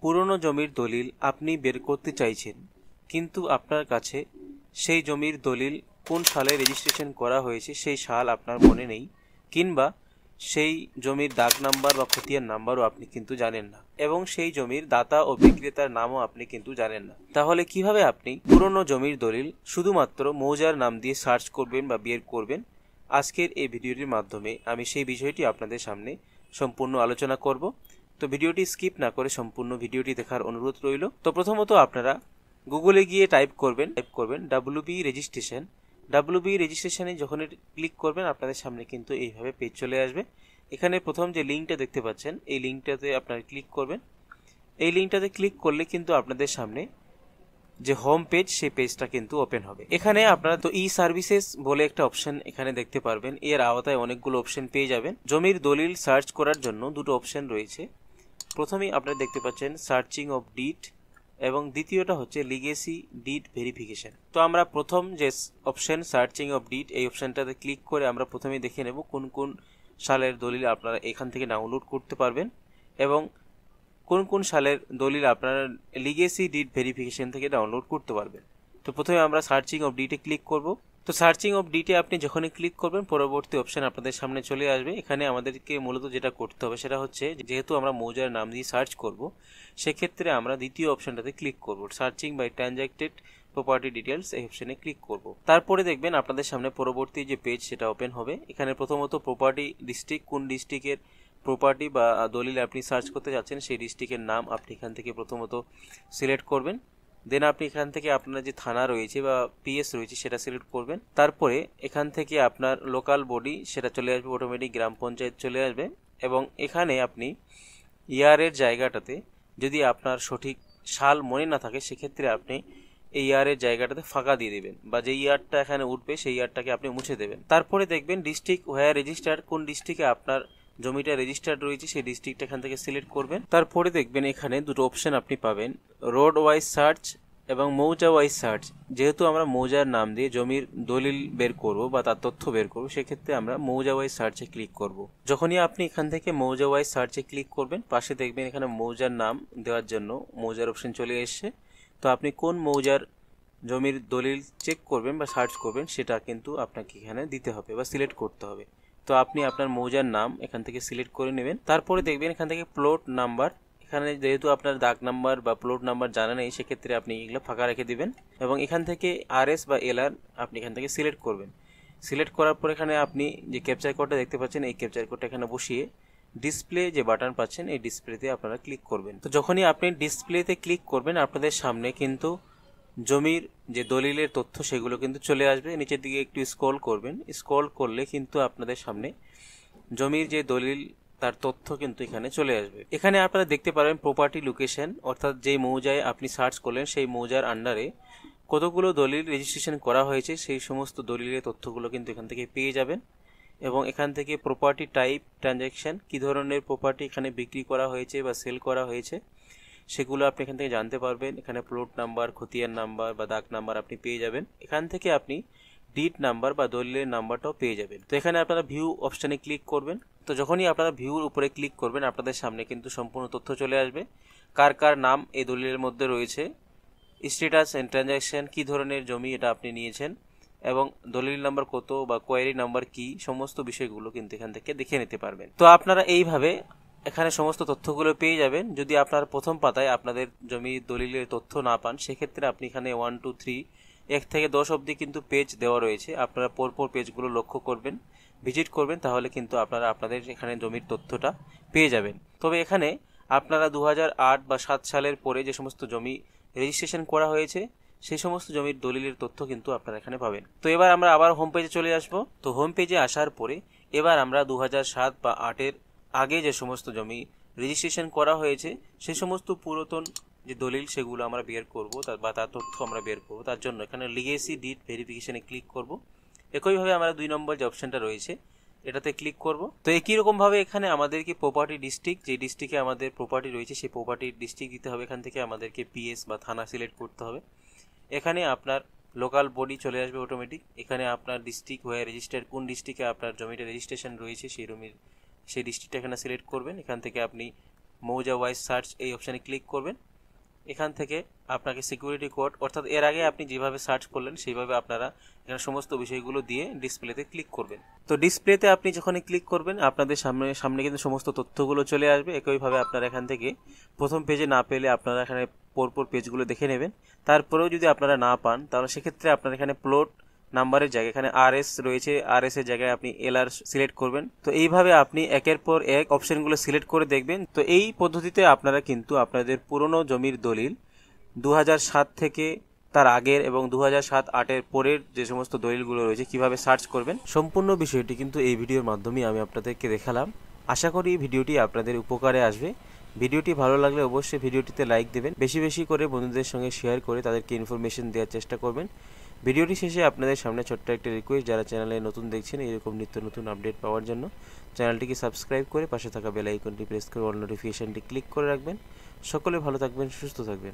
পুরনো জমির দলিল আপনি বের করতে চাইছেন, কিন্তু আপনার কাছে সেই জমির দলিল কোন সালে রেজিস্ট্রেশন করা হয়েছে সেই সাল আপনার মনে নেই, কিংবা সেই জমির দাগ নাম্বার বা খতিয়ান নাম্বারও আপনি কিন্তু জানেন না, এবং সেই জমির দাতা ও বিক্রেতার নামও আপনি কিন্তু জানেন না। তাহলে কিভাবে আপনি পুরনো জমির দলিল শুধুমাত্র মৌজার নাম দিয়ে সার্চ করবেন বা বের করবেন? আজকের এই ভিডিওটির মাধ্যমে আমি সেই বিষয়টি আপনাদের সামনে সম্পূর্ণ আলোচনা করব। তো ভিডিওটি স্কিপ না করে সম্পূর্ণ ভিডিওটি দেখার অনুরোধ রইল। তো প্রথমত আপনারা গুগলে গিয়ে টাইপ করবেন ডাব্লিউবি রেজিস্ট্রেশন। ডাব্লিউবি রেজিস্ট্রেশনে যখন ক্লিক করবেন আপনাদের সামনে কিন্তু এইভাবে পেজ চলে আসবে। এখানে প্রথম যে লিঙ্কটা দেখতে পাচ্ছেন এই লিঙ্কটাতে আপনারা ক্লিক করবেন। এই লিঙ্কটাতে ক্লিক করলে কিন্তু আপনাদের সামনে যে হোম পেজ সেই পেজটা কিন্তু ওপেন হবে। এখানে আপনারা তো ই সার্ভিসেস বলে একটা অপশন এখানে দেখতে পারবেন। এর আওতায় অনেকগুলো অপশন পেয়ে যাবেন। জমির দলিল সার্চ করার জন্য দুটো অপশন রয়েছে। প্রথমেই আপনারা দেখতে পাচ্ছেন সার্চিং অফ ডিড, এবং দ্বিতীয়টা হচ্ছে লিগেসি ডিড ভেরিফিকেশন। তো আমরা প্রথম যে অপশন সার্চিং অফ ডিড এই অপশনটাতে ক্লিক করে আমরা প্রথমেই দেখে নেব কোন কোন সালের দলিল আপনারা এখান থেকে ডাউনলোড করতে পারবেন, এবং কোন কোন সালের দলিল আপনারা লিগেসি ডিড ভেরিফিকেশন থেকে ডাউনলোড করতে পারবেন। তো প্রথমে আমরা সার্চিং অফ ডিটে ক্লিক করব। তো সার্চিং অফ ডিটে আপনি যখনই ক্লিক করবেন পরবর্তী অপশন আপনাদের সামনে চলে আসবে। এখানে আমাদেরকে মূলত যেটা করতে হবে সেটা হচ্ছে, যেহেতু আমরা মৌজার নাম দিয়ে সার্চ করব, সেক্ষেত্রে আমরা দ্বিতীয় অপশনটাতে ক্লিক করব, searching by transacted property details এই অপশনে ক্লিক করব। তারপরে দেখবেন আপনাদের সামনে পরবর্তী যে পেজ সেটা ওপেন হবে। এখানে প্রথমত প্রপার্টি ডিস্ট্রিক্ট, কোন ডিস্ট্রিক্টের প্রপার্টি বা দলিল আপনি সার্চ করতে যাচ্ছেন সেই ডিস্ট্রিক্টের নাম আপনি এখান থেকে প্রথমত সিলেক্ট করবেন। দেন আপনি এখান থেকে আপনার যে থানা রয়েছে বা পিএস রয়েছে সেটা সিলেক্ট করবেন। তারপরে এখান থেকে আপনার লোকাল বডি সেটা চলে আসবে, অটোমেটিক গ্রাম পঞ্চায়েত চলে আসবে। এবং এখানে আপনি ইয়ারের জায়গাটাতে যদি আপনার সঠিক সাল মনে না থাকে সেক্ষেত্রে আপনি এই ইয়ারের জায়গাটাতে ফাঁকা দিয়ে দেবেন, বা যে ইয়ারটা এখানে উঠবে সেই ইয়ারটাকে আপনি মুছে দেবেন। তারপরে দেখবেন ডিস্ট্রিক্ট হোয়ার রেজিস্টার, কোন ডিস্ট্রিক্টে আপনার জমিটা রেজিস্টার্ড রয়েছে সেই ডিস্ট্রিক্ট এখান থেকে সিলেক্ট করবেন। তারপরে দেখবেন এখানে দুটো অপশন আপনি পাবেন, রোড ওয়াইজ সার্চ এবং মৌজা ওয়াইজ সার্চ। যেহেতু আমরা মৌজার নাম দিয়ে জমির দলিল বের করব বা তার তথ্য বের করব, সেক্ষেত্রে আমরা মৌজা ওয়াইজ সার্চে ক্লিক করব। যখনই আপনি এখান থেকে মৌজা ওয়াইজ সার্চে ক্লিক করবেন, পাশে দেখবেন এখানে মৌজার নাম দেওয়ার জন্য মৌজার অপশন চলে এসছে। তো আপনি কোন মৌজার জমির দলিল চেক করবেন বা সার্চ করবেন সেটা কিন্তু আপনাকে এখানে দিতে হবে বা সিলেক্ট করতে হবে। তো আপনি আপনার মৌজার নাম এখান থেকে সিলেক্ট করে নেবেন। তারপরে দেখবেন এখান থেকে প্লট নাম্বার, এখানে যেহেতু আপনার দাগ নাম্বার বা প্লট নাম্বার জানা নেই সেক্ষেত্রে আপনি এগুলো ফাঁকা রেখে দিবেন, এবং এখান থেকে আরএস বা এলআর আপনি এখান থেকে সিলেক্ট করবেন। সিলেক্ট করার পর এখানে আপনি যে ক্যাপচার কোডটা দেখতে পাচ্ছেন এই ক্যাপচার কোডটা এখানে বসিয়ে ডিসপ্লে যে বাটন পাচ্ছেন এই ডিসপ্লেতে আপনারা ক্লিক করবেন। তো যখনই আপনি ডিসপ্লেতে ক্লিক করবেন আপনাদের সামনে কিন্তু জমির যে দলিলের তথ্য সেগুলো কিন্তু চলে আসবে। নিচের দিকে একটু স্ক্রল করবেন, স্ক্রল করলে কিন্তু আপনাদের সামনে জমির যে দলিল তার তথ্য কিন্তু এখানে চলে আসবে। এখানে আপনারা দেখতে পারেন প্রপার্টি লোকেশন, অর্থাৎ যেই মৌজায় আপনি সার্চ করলেন সেই মৌজার আন্ডারে কতগুলো দলিল রেজিস্ট্রেশন করা হয়েছে সেই সমস্ত দলিলের তথ্যগুলো কিন্তু এখান থেকে পেয়ে যাবেন। এবং এখান থেকে প্রপার্টি টাইপ, ট্রানজ্যাকশন, কী ধরনের প্রপার্টি এখানে বিক্রি করা হয়েছে বা সেল করা হয়েছে সেগুলো আপনি এখান থেকে জানতে পারবেন। এখানে প্লট নাম্বার, খতিয়ান নাম্বার বা দাগ নাম্বার আপনি পেয়ে যাবেন। এখান থেকে আপনি ডিড নাম্বার বা দলিলের নাম্বারটাও পেয়ে যাবেন। তো এখানে আপনারা ভিউ অপশানে ক্লিক করবেন। তো যখনই আপনারা ভিউর উপরে ক্লিক করবেন আপনাদের সামনে কিন্তু সম্পূর্ণ তথ্য চলে আসবে, কার কার নাম এই দলিলের মধ্যে রয়েছে, স্ট্যাটাস এন্ড ট্রানজ্যাকশন, কী ধরনের জমি এটা আপনি নিয়েছেন, এবং দলিল নাম্বার কত বা কোয়ারি নাম্বার কি, সমস্ত বিষয়গুলো কিন্তু এখান থেকে দেখে নিতে পারবেন। তো আপনারা এইভাবে এখানে সমস্ত তথ্যগুলো পেয়ে যাবেন। যদি আপনার প্রথম পাতায় আপনাদের জমির দলিলের তথ্য না পান সেক্ষেত্রে আপনি এখানে 1 2 3 1 থেকে 10 অবধি কিন্তু পেজ দেওয়া রয়েছে, আপনারা পরপর পেজগুলো লক্ষ্য করবেন, ভিজিট করবেন, তাহলে কিন্তু আপনারা আপনাদের এখানে জমির তথ্যটা পেয়ে যাবেন। তবে এখানে আপনারা 2008 বা 7 সালের পরে যে সমস্ত জমি রেজিস্ট্রেশন করা হয়েছে সেই সমস্ত জমির দলিলের তথ্য কিন্তু আপনারা এখানে পাবেন। তো এবার আমরা আবার হোম পেজে চলে আসবো। তো হোম পেজে আসার পরে এবার আমরা 2007 বা 8-এর আগে যে সমস্ত জমি রেজিস্ট্রেশন করা হয়েছে সেই সমস্ত পুরাতন যে দলিল সেগুলো আমরা বের করব বা তার তথ্য আমরা বের করব। তার জন্য এখানে লিগেসি ডিড ভেরিফিকেশনে ক্লিক করব। একইভাবে আমরা 2 নম্বর যে অপশনটা রয়েছে এটাতে ক্লিক করব। তো একই রকমভাবে এখানে আমাদেরকে প্রপার্টি ডিস্ট্রিক্ট, যে ডিস্ট্রিক্টে আমাদের প্রপার্টি রয়েছে সেই প্রপার্টির ডিস্ট্রিক্ট দিতে হবে। এখান থেকে আমাদেরকে পিএস বা থানা সিলেক্ট করতে হবে। এখানে আপনার লোকাল বডি চলে আসবে অটোমেটিক। এখানে আপনার ডিস্ট্রিক্ট হয়ে রেজিস্টার্ড, কোন ডিস্ট্রিক্টে আপনার জমিটা রেজিস্ট্রেশন রয়েছে সেই ডিস্ট্রিক্টটা এখানে সিলেক্ট করবেন। এখান থেকে আপনি মৌজা ওয়াইজ সার্চ এই অপশানে ক্লিক করবেন। এখান থেকে আপনাকে সিকিউরিটি কোড অর্থাৎ এর আগে আপনি যেভাবে সার্চ করলেন সেইভাবে আপনারা এখানে সমস্ত বিষয়গুলো দিয়ে ডিসপ্লেতে ক্লিক করবেন। তো ডিসপ্লেতে আপনি যখনই ক্লিক করবেন আপনাদের সামনে কিন্তু সমস্ত তথ্যগুলো চলে আসবে। একইভাবে আপনারা এখান থেকে প্রথম পেজে না পেলে আপনারা এখানে পরপর পেজগুলো দেখে নেবেন। তারপরেও যদি আপনারা না পান তাহলে সেক্ষেত্রে আপনারা এখানে প্লট নাম্বারের জায়গায় এখানে RS রয়েছে, RS এর জায়গায় আপনি LR সিলেক্ট করবেন। তো এইভাবে আপনি একের পর এক অপশনগুলো সিলেক্ট করে দেখবেন। তো এই পদ্ধতিতে আপনারা কিন্তু আপনাদের পুরনো জমির দলিল 2007 থেকে তার আগের এবং 2007-08 পরের যে সমস্ত দলিলগুলো রয়েছে কিভাবে সার্চ করবেন সম্পূর্ণ বিষয়টি কিন্তু এই ভিডিওর মাধ্যমে আমি আপনাদেরকে দেখালাম। আশা করি ভিডিওটি আপনাদের উপকারে আসবে। ভিডিওটি ভালো লাগলে অবশ্যই ভিডিওটিতে লাইক দেবেন, বেশি বেশি করে বন্ধুদের সঙ্গে শেয়ার করে তাদেরকে ইনফরমেশন দেওয়ার চেষ্টা করবেন। ভিডিওটি শেষে আপনাদের সামনে ছোট্ট একটা রিকোয়েস্ট, যারা চ্যানেলে নতুন দেখছেন এরকম নিত্য নতুন আপডেট পাওয়ার জন্য চ্যানেলটিকে সাবস্ক্রাইব করে পাশে থাকা বেল আইকনটি প্রেস করে অল নোটিফিকেশনটি ক্লিক করে রাখবেন। সকলে ভালো থাকবেন, সুস্থ থাকবেন।